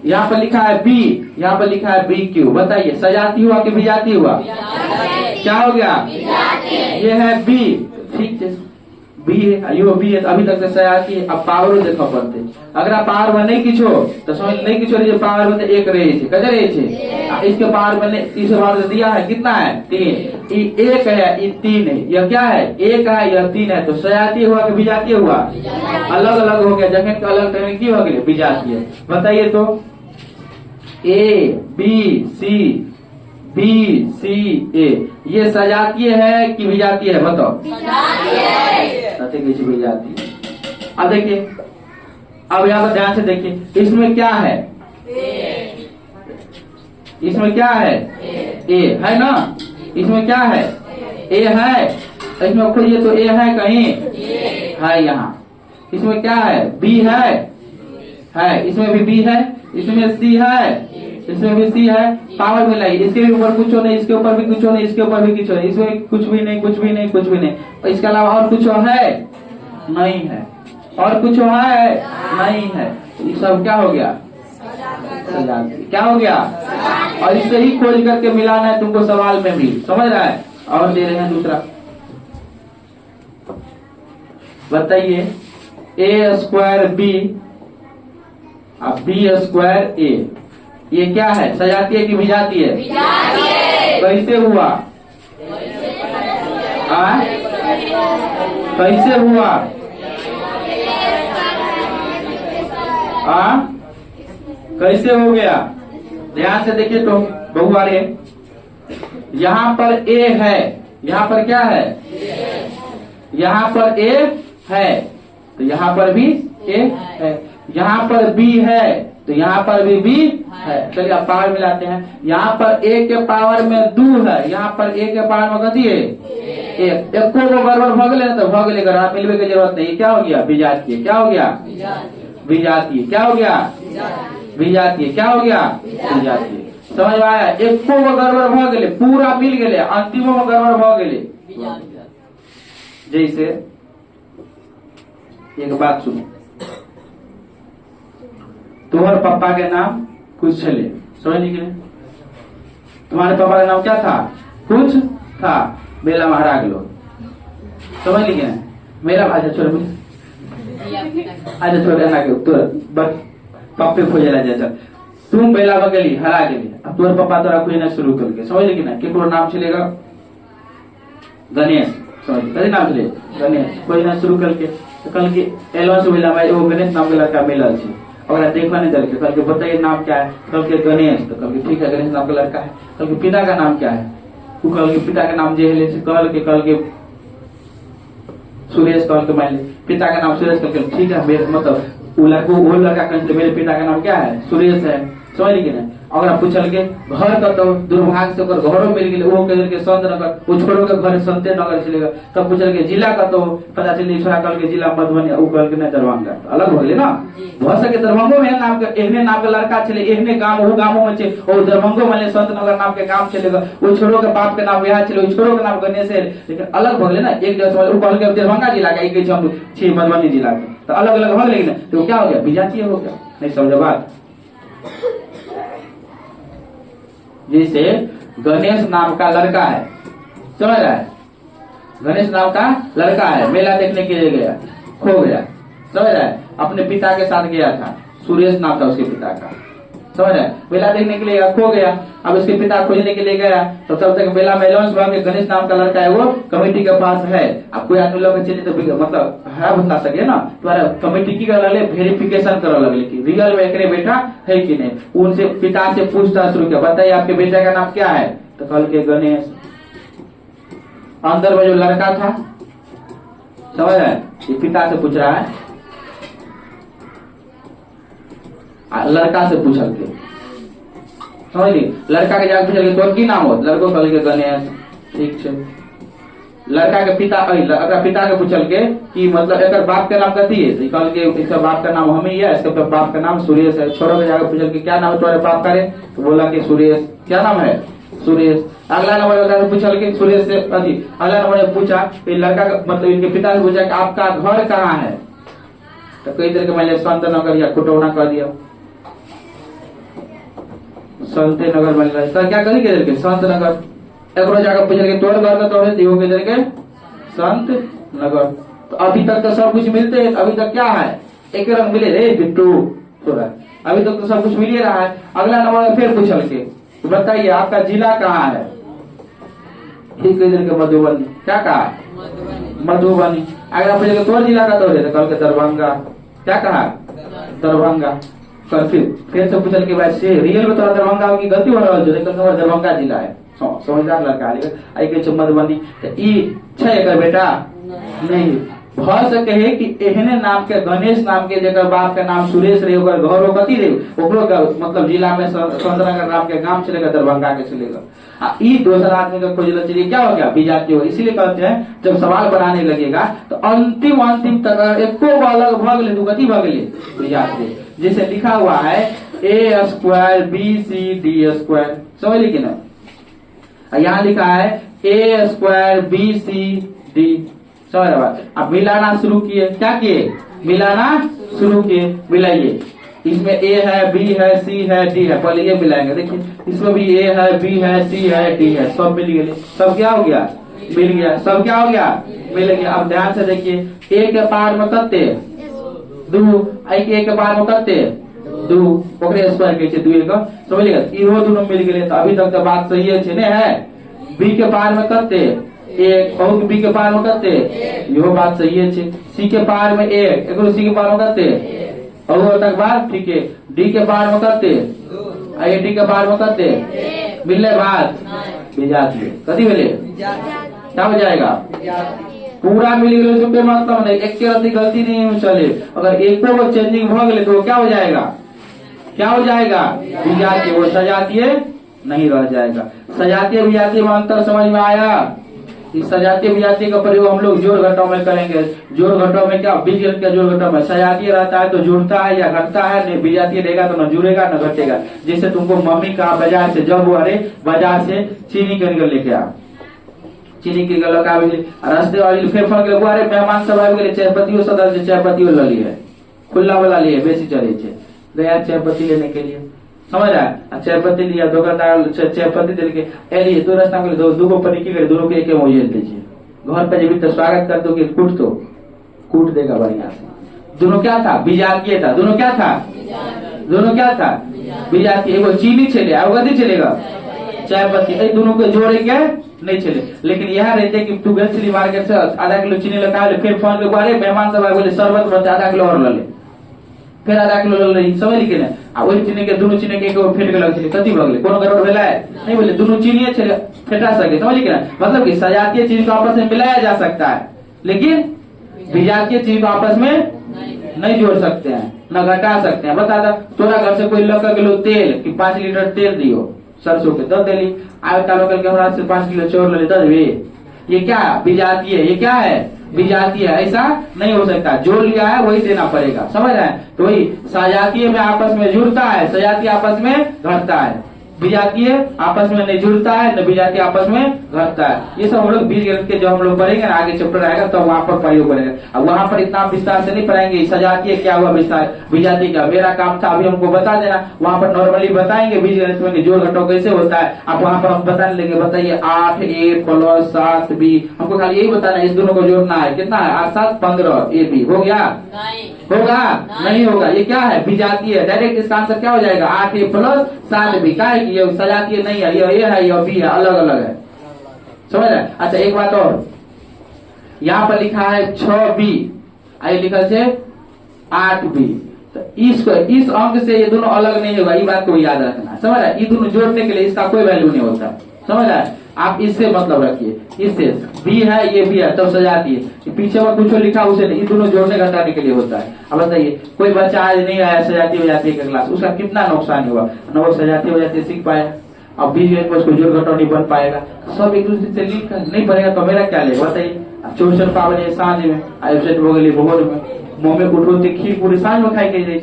यहाँ पर लिखा है बी, यहाँ पर लिखा है बी क्यू। बताइए सजाति हुआ कि विजाति हुआ, क्या हो गया, ये है बी, ठीक है, बी है, यो बी है, अभी तक सजाति। अब पावर देखा पड़ते, अगर आप पावर में नहीं किछो तो समझ नहीं किछो रही, पावर में एक रहे थे, कदे रहे थे, इसके पावर में तीस बार दिया है, कितना है, 3, ये एक है, ये 3 है, यह क्या है, एक है, यह 3 है, तो सजाति हुआ कि विजाति हुआ, अलग अलग हो गया, जगह का अलग टाइम की हो गई, विजाति है। बताइए तो A B C, B C ए, ये सजातीय है कि विजातीय है, बताओ, विजातीय। अब देखिए, अब यहाँ पर ध्यान से देखिए, इसमें क्या है, इसमें क्या है, ए है ना, इसमें क्या है, ए है, इसमें खोजिए तो ए है कहीं, है यहाँ, इसमें क्या है, बी है, इसमें भी बी है, इसमें सी है, इसमें भी सी है, पावर मिलाई, इसके ऊपर कुछ नहीं, इसके ऊपर भी कुछ नहीं, इसके ऊपर भी कुछ नहीं, इसमें कुछ भी नहीं, कुछ भी नहीं, कुछ भी नहीं, और इसके अलावा और कुछ है नहीं है, और कुछ है नहीं है, ये सब क्या हो गया, क्या हो गया, और इससे ही खोज करके मिलाना है तुमको सवाल में भी, समझ रहा है। और दे रहे हैं दूसरा, बताइए ए स्क्वायर बी और बी स्क्वायर ए, ये क्या है, सजाती है कि विजाती है, कैसे हुआ, कैसे हुआ, कैसे हो गया, ध्यान से देखिए तो बहु आ रहे, यहाँ पर ए है, यहाँ पर क्या है, यहाँ पर ए है, तो यहाँ पर भी ए है, यहाँ पर बी है, तो यहाँ पर भी बी है। चलिए आप पावर मिलाते हैं, यहाँ पर ए के पावर में 2 है, यहाँ पर ए के पावर में कथी है, एक, एक को गड़बड़ भगले तो भगले, अगर आप मिलवे की जरूरत नहीं, क्या हो गया, विजातीय, क्या हो गया, विजातीय, क्या हो गया, विजातीय, क्या हो गया, विजातीय। समझ में आया, एक को गड़बड़ भगले, पूरा मिल गए, अंतिम में गड़बड़ भगले। जैसे एक बात सुनो, तुम्हारे पापा के नाम कुछ चले, समझ लीजिए, तुम्हारे पापा का नाम क्या था, कुछ था, मेला महाराज लो, समझ लीजिए, मेरा अच्छा छोड़, अच्छा छोड़ ना के तो बस पप्पे खोजे ला जाता, तुम बेला बगली हरा गेली, अब तोर पापा तोरा कोई ना शुरू करके समझ कि ना केकरो नाम चलेगा गणेश, समझ कथी नाम चले गणेश, कोई ना शुरू करके तो कल के एलवा से बेला भाई वो गणेश नाम के लड़का मिलल छी, और देखा नहीं दल के कल के बताइए नाम क्या है, कल के गणेश, तो कल के ठीक है गणेश नाम का लड़का है, कल के पिता का नाम क्या है, वो कल के पिता का नाम जे है कल के सुरेश, कल के मान ले पिता का नाम सुरेश, कल के ठीक है मेरे मतलब वो लड़का कहते मेरे पिता का नाम क्या है सुरेश है, समझ कि ना। अगर आप पूछल के घर का तो दुर्भाग्य से ओकर घरों मिल गए, वो कह के संत नगर, वो छोड़ो के घर संते नगर चलेगा, तब पूछल के जिला का तो पता चली छोड़ा कल के जिला मधुबनी, वो कल के नहीं दरभंगा, तो अलग हो गए ना। बहुत सके दरभंगो में नाम के एहने नाम के लड़का चले, एहने गांव वो गांवों में चले, और दरभंगो में संत नगर नाम के गांव चलेगा, वो छोड़ो के बाप के नाम यहाँ चले, वो छोड़ो के नाम गणेश है, लेकिन अलग हो गए ना। एक जगह वो कल के दरभंगा जिला का, एक हम छह मधुबनी जिला के, तो अलग अलग हो गए, तो क्या हो गया विजातीय हो गया, नहीं समझे बात। जैसे गणेश नाम का लड़का है, समझ रहा है, गणेश नाम का लड़का है, मेला देखने के लिए गया, खो गया, समझ रहा है, अपने पिता के साथ गया था, सुरेश नाम था उसके पिता का, समझ रहा है, मेला देखने के लिए खो गया, अब उसके पिता खोजने के लिए गया, तो तब तक मेला में लॉन्च हुआ कि गणेश नाम का लड़का है वो कमेटी के पास है। अब कोई आदमी लोग चलिए तो मतलब है बता सके ना, तुम्हारा कमेटी की कर वेरिफिकेशन कर लगले कि रियल में एक बेटा है कि नहीं, उनसे पिता से पूछताछ शुरू किया, बताइए आपके बेटा का नाम क्या है, तो कल के गणेश। अंदर में जो लड़का था, समझ रहे हैं, ये पिता से पूछ रहा है, लड़का से पूछल के, समझ ली, लड़का के जाकर पूछल के तोर की नाम हो, लड़को कल के गणेश, ठीक है। लड़का के पिता अगर पिता के पूछल के कि मतलब एक बाप के नाम कथी है, तो कल के इसका बाप का नाम हम ही है, इसके बाप का नाम सुरेश है। छोड़ो के जाकर पूछल के क्या नाम है तुम्हारे बाप का रे, तो बोला कि सुरेश, क्या नाम है सुरेश। अगला नंबर पूछल के सुरेश से अगला नंबर पूछा लड़का मतलब इनके पिता से पूछा कि आपका घर कहाँ है, तो कई तरह के मैंने संत नगर या कुटौना कर दिया, संते नगर मिल रहा है, क्या करी के संत नगर। एक रोज जाकर पूछ के तोड़ घर का तोड़े दियो के के संत नगर। तो अभी तक तो सब कुछ मिलते हैं, अभी तक क्या है एक रंग मिले रे बिट्टू थोड़ा, अभी तक तो सब कुछ मिल ही रहा है। अगला नंबर फिर पूछल के तो बताइए आपका जिला कहाँ है, ठीक है के मधुबनी, क्या कहा मधुबनी। अगला पूछ के तोड़ जिला का तोड़े, तो कल के दरभंगा, क्या कहा दरभंगा। फिर से पूछल के बाद से रियल में थोड़ा दरभंगा की गलती हो रहा है, दरभंगा जिला है, समझदार लड़का आई के मधुबनी, तो एक बेटा नहीं भर सके है कि एहने नाम के गणेश नाम के जगह बाप का नाम सुरेश रहे, घर कथी रहे, मतलब जिला में संतनगर नाम के गांव चलेगा, दरभंगा के चलेगा। दूसरा आदमी का खोजना चाहिए, क्या हो गया विजातीय हो। इसीलिए कहते हैं जब सवाल बनाने लगेगा तो अंतिम तक एको अलग भगले दू कथी भगले विजातीय। जैसे लिखा हुआ है a स्क्वायर BCD², समझ ली कि ना, यहाँ लिखा है a स्क्वायर BCD, समझ रहे बात। अब मिलाना शुरू किए, क्या किए मिलाना शुरू किए, मिलाइए, इसमें a है b है c है d है, पहले ये मिलाएंगे, देखिए इसमें भी a है b है c है d है, सब मिल गए, सब क्या हो गया मिल गया, सब क्या हो गया मिल गया। अब ध्यान से देखिए a के पार में कते दू, आई के पार में कते दू, ओकरे स्क्वायर के दू एक, समझिएगा इहो दोनों मिल गए। तो अभी तक तो बात सही है, b के पार में कते एक, और बी के पार में कते इहो बात सही है, सी के पार में एक, सी के पार में कते और तक बात ठीक है, डी के पार में करते आई, डी के पार में करते मिलने बात विजातीय, कथी मिले क्या हो जाएगा पूरा मिल गए, मतलब नहीं एक के गलती नहीं चले। अगर एको को चेंजिंग हो गए तो क्या हो जाएगा, क्या हो जाएगा विजातीय, वो सजातीय नहीं रह जाएगा। सजातीय विजातीय में अंतर समझ में आया। इस सजातीय विजातीय का प्रयोग हम लोग जोड़ घटाव में करेंगे। जोड़ घटाव में क्या बीजगणित का जोड़ घटाव में सजातीय रहता है तो जुड़ता है या घटता है, विजातीय रहेगा तो न जुड़ेगा न घटेगा। जैसे तुमको मम्मी कहा बाजार से, जब वो अरे बाजार से चीनी के निकल लेके आ, चीनी के लगा रास्ते वाली फिर फल के अरे मेहमान सब आबि गेलै, चायपत्तियों सदल चायपत्तियों ल लिए, खुला वाला लिए बेसी चले गया चायपत्ती लेने के लिए, समझ रहा है। चायपत्ती लिया, दुकानदार चायपत्ती दिल के एलिए तो रास्ता में दूगो पनी की करे, दोनों के एक मोजे दीजिए, घर पे जब तो स्वागत कर दोगे कूट तो कूट देगा बढ़िया से। दोनों क्या था विजातीय था, दोनों क्या था विजातीय एगो चीनी चले अवगति चलेगा चाय पत्ती ये दोनों को जोड़े क्या नहीं चले। लेकिन यहाँ रहते कि तू गए चली मार्केट से आधा किलो चीनी लेकर आए फिर फोन पे बोले मेहमान सब आए बोले शरबत बनते आधा किलो और ले फिर आधा किलो ले रही समझ ली ना आ वही चीनी के दोनों चीनी के फेट के लग चली कति भगले कोनो गड़बड़ भेला है नहीं बोले दोनों चीनी चले फेटा सके समझ ली ना मतलब कि सजातीय चीज को आपस में मिलाया जा सकता है लेकिन विजातीय चीज को आपस में नहीं जोड़ सकते हैं न घटा सकते हैं। बता तोरा घर से कोई लग किलो तेल कि 5 लीटर तेल दियो सरसों के दस दिली आगे कालो कल के हमरा से 5 किलो चोर ले दस भी ये क्या विजातीय ये क्या है विजातीय ऐसा नहीं हो सकता जो लिया है वही देना पड़ेगा समझ रहे हैं। तो वही सजातीय में आपस में जुड़ता है सजातीय आपस में घटता है विजातीय आपस में नहीं जुड़ता है न विजातीय आपस में घटता है। ये सब हम लोग बीज गणित के जो हम लोग पढ़ेंगे ना आगे चैप्टर आएगा तो वहाँ पर प्रयोग करेंगे। अब वहाँ पर इतना विस्तार से नहीं पढ़ाएंगे सजातीय क्या हुआ विस्तार विजातीय क्या मेरा काम था अभी हमको बता देना वहाँ पर नॉर्मली बताएंगे बीज गणित में जोड़ घटाव कैसे होता है। आप वहाँ पर हम बताने लेंगे बताइए 8a + 7b हमको खाली यही बताना है इस दोनों को जोड़ना है कितना है 8 7 15 ab हो गया होगा नहीं होगा ये क्या है विजातीय डायरेक्ट इसका आंसर क्या हो जाएगा 8a + 7b क्या है ये सजातीय नहीं है ये है ये बी है अलग अलग है समझ रहे। अच्छा एक बात और यहाँ पर लिखा है 6b आई लिखा है 8b तो इस अंक से ये दोनों अलग नहीं होगा ये बात को याद रखना समझ रहे। ये दोनों जोड़ने के लिए इसका कोई वैल्यू नहीं होता समझ रहे। आप इससे मतलब रखिए इससे बी है ये भी है तब सजाती है पीछे में कुछ लिखा उसे नहीं ये दोनों जोड़ने घटाने के लिए होता है। अब बताइए कोई बच्चा आज नहीं आया सजाती हो जाती है क्लास उसका कितना नुकसान हुआ न वो सजाती हो जाती है सीख पाया अब बीज गणित में उसको जोड़ घटाव नहीं बन पाएगा सब एक दूसरे से लिख नहीं पड़ेगा तो मेरा क्या लेगा बताइए। चौसठ पावन है सांझ में आयोजन हो गई भोर में मुंह में उठोते खीर पूरी सांझ में खाई के जाए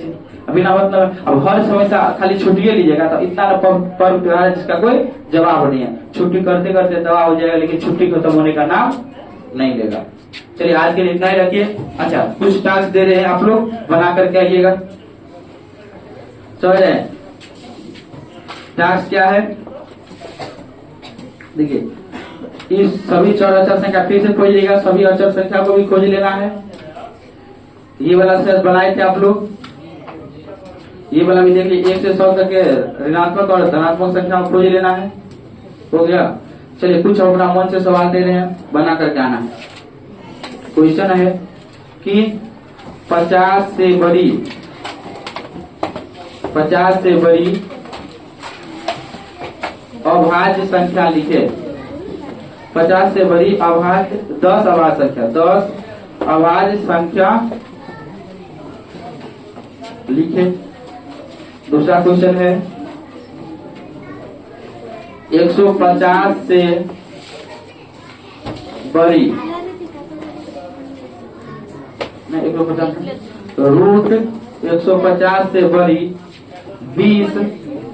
बिना मतलब अब हर समय से खाली छुट्टी लीजिएगा तो इतना पर्व त्योहार है जिसका कोई जवाब नहीं है। छुट्टी करते करते दवा हो जाएगा लेकिन छुट्टी खत्म होने का नाम नहीं लेगा। चलिए आज के लिए इतना ही रखिए। अच्छा कुछ टास्क दे रहे हैं आप लोग बना करके आइएगा समझ रहे हैं। टास्क क्या है देखिए इस सभी चर अचर संख्या फिर से खोजिएगा सभी अचर संख्या को भी खोज लेना है। ये वाला सेट बनाए थे आप लोग ये वाला भी देखिए 1 से 100 तक के ऋणात्मक और धनात्मक संख्या को खोज लेना है हो गया। चलिए कुछ अपना मन से सवाल दे रहे हैं बना करके आना है। क्वेश्चन है कि 50 से बड़ी अभाज्य संख्या लिखे 50 से बड़ी अभाज्य 10 अभाज्य संख्या लिखे। दूसरा क्वेश्चन है 150 से बड़ी नहीं 150 रूट 150 से बड़ी 20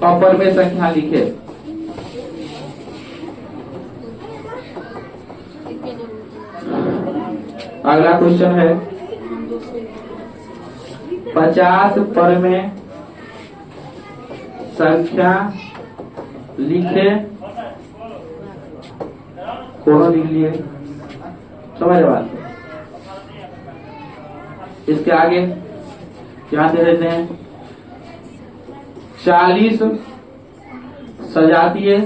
अपर में संख्या लिखे। अगला क्वेश्चन है 50 पर में संख्या लिखे कोनो लिख लिए समझ बात। इसके आगे क्या दे देते हैं 40 सजातीय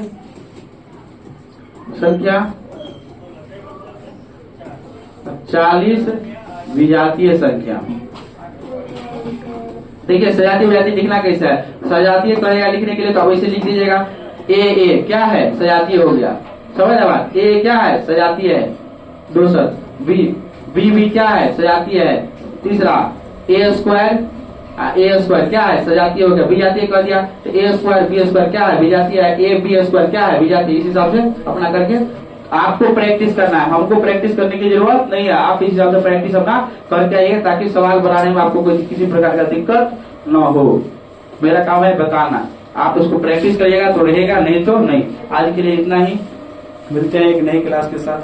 संख्या 40 विजातीय संख्या। देखिए सजातीय विजातीय लिखना कैसा है सजातीय करेगा लिखने के लिए तो वैसे लिख दीजिएगा ए क्या है सजातीय हो गया समझ रहे बात ए क्या है सजातीय है। दूसरा बी क्या है सजातीय है। तीसरा ए स्क्वायर क्या है सजातीय हो गया विजातीय कर दिया तो ए स्क्वायर बी स्क्वायर क्या है विजातीय है ए बी स्क्वायर क्या है विजातीय। इस हिसाब से अपना करके आपको प्रैक्टिस करना है हमको प्रैक्टिस करने की जरूरत नहीं है। आप इस हिसाब से प्रैक्टिस अपना करके आइए ताकि सवाल बनाने में आपको कोई किसी प्रकार का दिक्कत न हो। मेरा काम है बताना आप उसको प्रैक्टिस करिएगा तो रहेगा नहीं तो नहीं। आज के लिए इतना ही मिलते हैं एक नई क्लास के साथ।